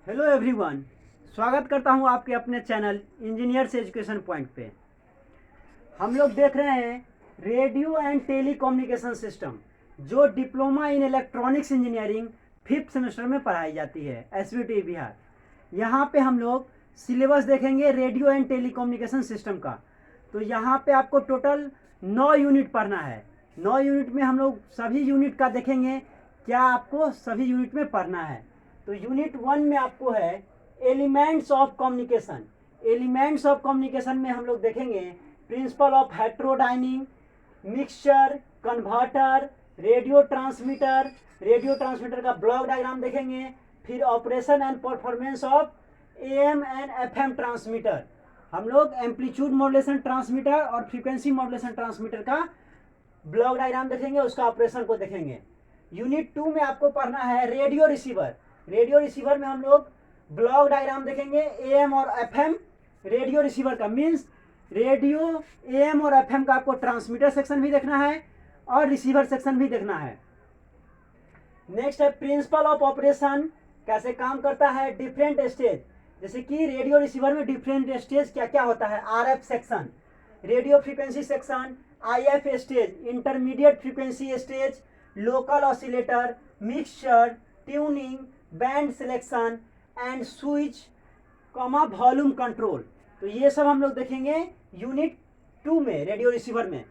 Hello everyone, स्वागत करता हूं आपके अपने चैनल इंजीनियर्स एजुकेशन पॉइंट पे। हम लोग देख रहे हैं radio and telecommunication system, जो diploma in electronics engineering 5th semester में पढ़ाई जाती है एसवीटी बिहार। यहाँ पे हम लोग सिलेबस देखेंगे radio and telecommunication system का। तो यहाँ पे आपको टोटल 9 यूनिट पढ़ना है। 9 यूनिट में हम लोग सभी यूनिट का देखेंगे क्या आपको सभी यूनिट में पढ़ना है। तो यूनिट 1 में आपको है elements of communication. Elements of communication में हम लोग देखेंगे principle of heterodyning, mixture, converter, radio transmitter का ब्लॉक डायग्राम देखेंगे। फिर operation and performance of AM and FM transmitter. हम लोग एम्पलीट्यूड मॉड्यूलेशन ट्रांसमीटर और फ्रीक्वेंसी मॉड्यूलेशन ट्रांसमीटर का ब्लॉक डायग्राम देखेंगे, उसका ऑपरेशन को देखेंगे। यूनिट 2 में आपको पढ़ना है रेडियो रिसीवर। रेडियो रिसीवर में हम लोग ब्लॉक डायग्राम देखेंगे एएम और एफएम रेडियो रिसीवर का। मीन्स रेडियो एएम और एफएम का आपको ट्रांसमीटर सेक्शन भी देखना है और रिसीवर सेक्शन भी देखना है। नेक्स्ट है प्रिंसिपल ऑफ ऑपरेशन, कैसे काम करता है, डिफरेंट स्टेज। जैसे कि रेडियो रिसीवर में डिफरेंट स्टेज क्या क्या होता है, RF section, radio frequency section, if stage, intermediate frequency stage, local oscillator, mixture, tuning, band selection and switch, volume control. तो ये सब हम लोग देखेंगे यूनिट 2 में रेडियो रिसीवर में।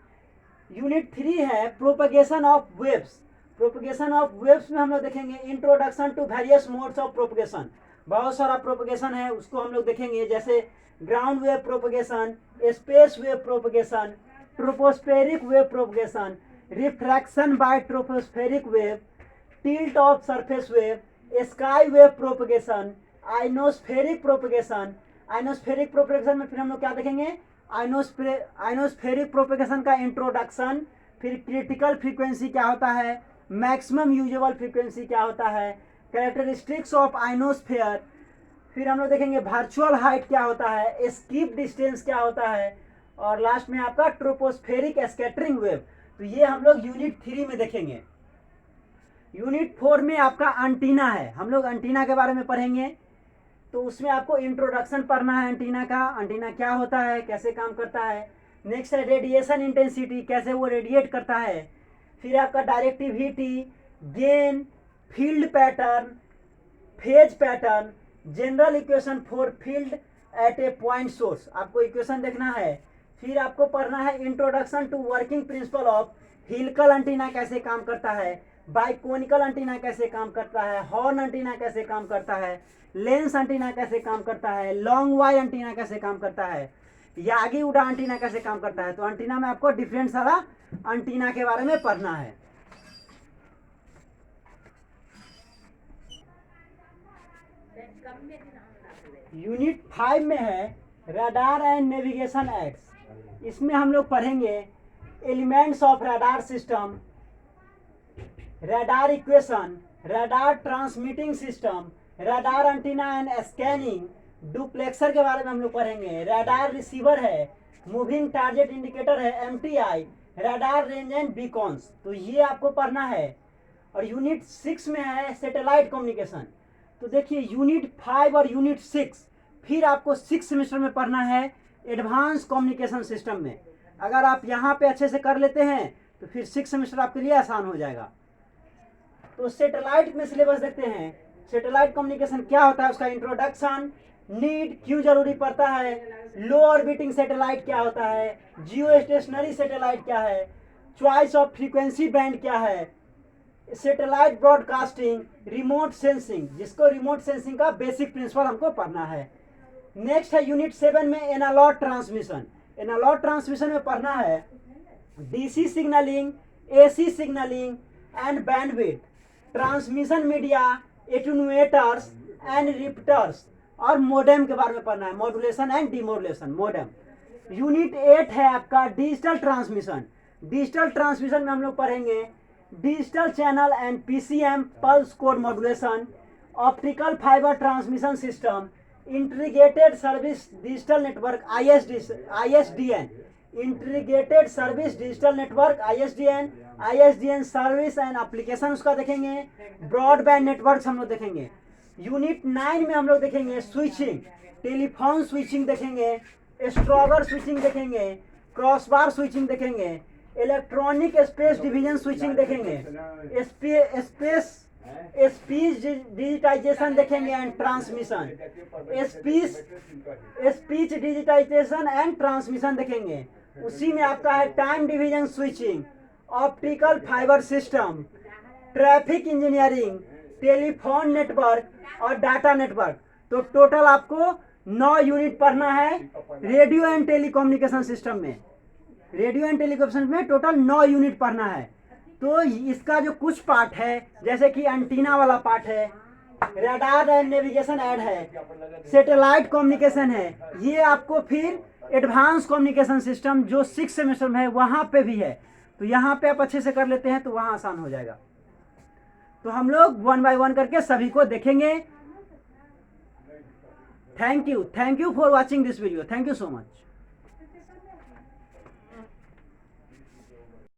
यूनिट 3 है propagation of waves. Propagation of waves में हम लोग देखेंगे introduction to various modes of propagation. बहुत सारा प्रोपगेशन है, उसको हम लोग देखेंगे, जैसे ground wave propagation, space wave propagation, tropospheric wave propagation, refraction by tropospheric wave, tilt of surface wave, sky wave propagation, ionospheric propagation. Ionospheric propagation में फिर हम लोग क्या देखेंगे, आइनोस्फेरिक प्रोपगेशन का इंट्रोडक्शन, फिर क्रिटिकल फ्रीक्वेंसी क्या होता है, मैक्सिमम यूजेबल फ्रीक्वेंसी क्या होता है, कैरेक्टरिस्टिक्स ऑफ आइनोस्फेयर। फिर हम लोग देखेंगे वर्चुअल हाइट क्या होता है, स्कीप डिस्टेंस क्या होता है, और लास्ट में आपका ट्रोपोस्फेरिक स्कैटरिंग वेव। तो ये हम लोग यूनिट 3 में देखेंगे। यूनिट 4 में आपका एंटीना है, हम लोग एंटीना के बारे में पढ़ेंगे। तो उसमें आपको इंट्रोडक्शन पढ़ना है एंटीना का, एंटीना क्या होता है, कैसे काम करता है। नेक्स्ट है रेडिएशन इंटेंसिटी, कैसे वो रेडिएट करता है। फिर आपका directivity, gain, field pattern, phase pattern, general equation for field at a point source, आपको इक्वेशन देखना है। फिर आपको पढ़ना है introduction to working principle of helical antenna, कैसे काम करता है, बाइकोनिकल एंटीना कैसे काम करता है, हॉर्न एंटीना कैसे काम करता है, लेंस एंटीना कैसे काम करता है, लॉन्ग वाई एंटीना कैसे काम करता है, यागी उड़ा एंटीना कैसे काम करता है। तो एंटीना में आपको डिफरेंट सारा एंटीना के बारे में पढ़ना है। यूनिट 5 में है रडार एंड नेविगेशन एड्स। इसमें हम लोग पढ़ेंगे elements of radar system, radar equation, radar transmitting system, radar antenna and scanning, duplexer के बारे में हम लोग पढ़ेंगे। रडार रिसीवर है, मूविंग टारगेट इंडिकेटर है एमटीआई, रडार रेंज एंड बीकॉन्स। तो ये आपको पढ़ना है। और यूनिट 6 में है सैटेलाइट कम्युनिकेशन। तो देखिए यूनिट 5 और यूनिट 6 फिर आपको 6 सेमेस्टर में पढ़ना है एडवांस कम्युनिकेशन सिस्टम में। अगर आप यहाँ पे अच्छे से कर लेते हैं तो फिर 6 सेमेस्टर आपके लिए आसान हो जाएगा। तो सैटेलाइट में सिलेबस देखते हैं, सैटेलाइट कम्युनिकेशन क्या होता है, उसका इंट्रोडक्शन, नीड क्यों जरूरी पड़ता है, लो ऑर्बिटिंग सैटेलाइट क्या होता है, जियो स्टेशनरी सैटेलाइट क्या है, चॉइस ऑफ फ्रीक्वेंसी बैंड क्या है, सैटेलाइट ब्रॉडकास्टिंग, रिमोट सेंसिंग, जिसको रिमोट सेंसिंग का बेसिक प्रिंसिपल हमको पढ़ना है। नेक्स्ट है यूनिट 7 में एनालॉग ट्रांसमिशन। एनालॉग ट्रांसमिशन में पढ़ना है DC signalling, AC signalling and bandwidth, transmission media, attenuators and repeaters, और मोडेम के बारे में पढ़ना है, modulation and demodulation, modem. Unit 8 है आपका डिजिटल ट्रांसमिशन। डिजिटल ट्रांसमिशन में हम लोग पढ़ेंगे digital channel and PCM, pulse code modulation, optical fibre transmission system, integrated service digital network ISDN, integrated service digital network ISDN service and application उसका देखेंगे। Broadband network हम लोग देखेंगे। यूनिट 9 में हम लोग देखेंगे स्विचिंग, टेलीफोन स्विचिंग देखेंगे, स्ट्रॉगर स्विचिंग देखेंगे, क्रॉसबार स्विचिंग देखेंगे, इलेक्ट्रॉनिक स्पेस डिवीजन स्विचिंग देखेंगे, स्पीच डिजिटाइजेशन देखेंगे and transmission, speech digitization and transmission देखेंगे। उसी में आपका है time division switching, optical fibre system, traffic engineering, telephone network और डाटा नेटवर्क। तो टोटल आपको 9 यूनिट पढ़ना है रेडियो एंड टेलीकम्युनिकेशन सिस्टम में। रेडियो एंड टेलीकम्युनिकेशन में टोटल 9 यूनिट पढ़ना है। तो इसका जो कुछ पार्ट है, जैसे कि एंटीना वाला पार्ट है, रडार एंड नेविगेशन ऐड है, सैटेलाइट कम्युनिकेशन है, ये आपको फिर एडवांस कम्युनिकेशन सिस्टम जो 6 सेमेस्टर में है वहाँ पे भी है। तो यहाँ पे आप अच्छे से कर लेते हैं तो वहाँ आसान हो जाएगा। तो हम लोग 1 बाय 1 करके सभी को देखेंगे। Thank you for watching this video. Thank you so much.